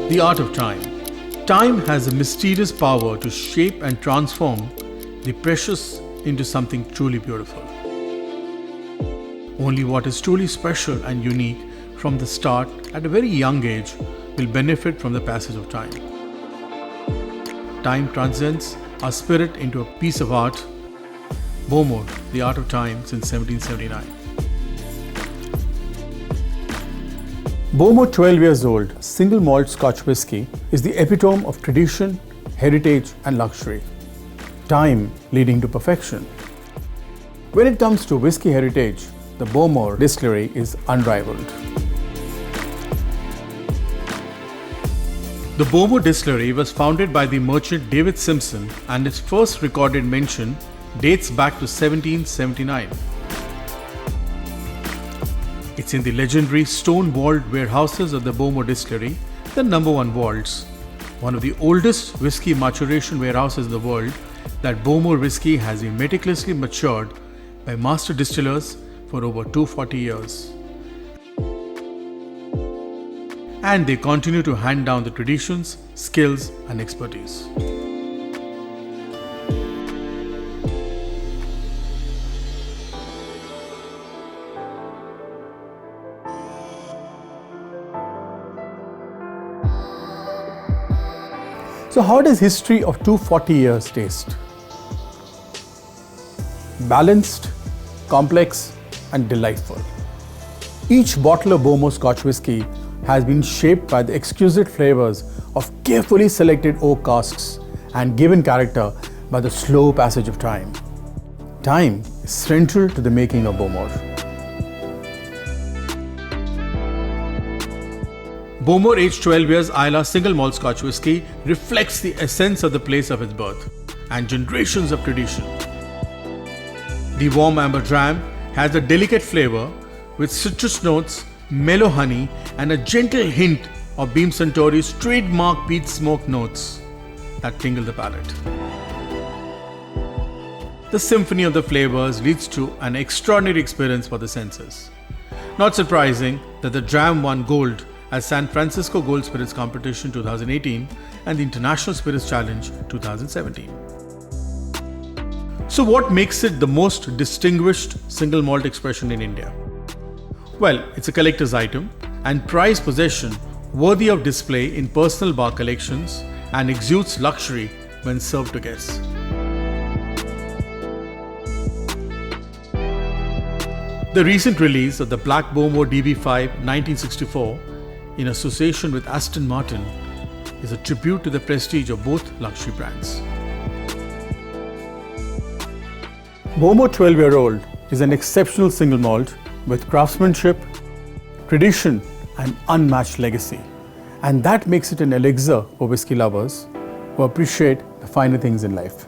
The art of time. Time has a mysterious power to shape and transform the precious into something truly beautiful. Only what is truly special and unique from the start at a very young age will benefit from the passage of time. Time transcends our spirit into a piece of art. Bowmore, The Art of Time, since 1779. Bowmore 12 years old single malt Scotch whisky is the epitome of tradition, heritage and luxury. Time leading to perfection. When it comes to whisky heritage, the Bowmore distillery is unrivaled. The Bowmore distillery was founded by the merchant David Simpson, and its first recorded mention dates back to 1779. It's in the legendary stone-walled warehouses of the Bowmore distillery, the number 1 vaults, one of the oldest whiskey maturation warehouses in the world, that Bowmore whiskey has been meticulously matured by master distillers for over 240 years. And they continue to hand down the traditions, skills and expertise. So how does history of 240 years taste? Balanced, complex and delightful. Each bottle of Bowmore Scotch whisky has been shaped by the exquisite flavors of carefully selected oak casks and given character by the slow passage of time. Time is central to the making of Bowmore. Bowmore aged 12 years Islay single malt Scotch whisky reflects the essence of the place of its birth and generations of tradition. The warm amber dram has a delicate flavor with citrus notes, mellow honey and a gentle hint of Beam Suntory's trademark peat smoke notes that tingle the palate. The symphony of the flavors leads to an extraordinary experience for the senses. Not surprising that the dram won gold at San Francisco Gold Spirits Competition 2018 and the International Spirits Challenge 2017. So what makes it the most distinguished single malt expression in India? Well, it's a collector's item and prized possession worthy of display in personal bar collections and exudes luxury when served to guests. The recent release of the Black Bowmore DB5 1964 in association with Aston Martin is a tribute to the prestige of both luxury brands. Bowmore 12-year-old is an exceptional single malt with craftsmanship, tradition and unmatched legacy. And that makes it an elixir for whisky lovers who appreciate the finer things in life.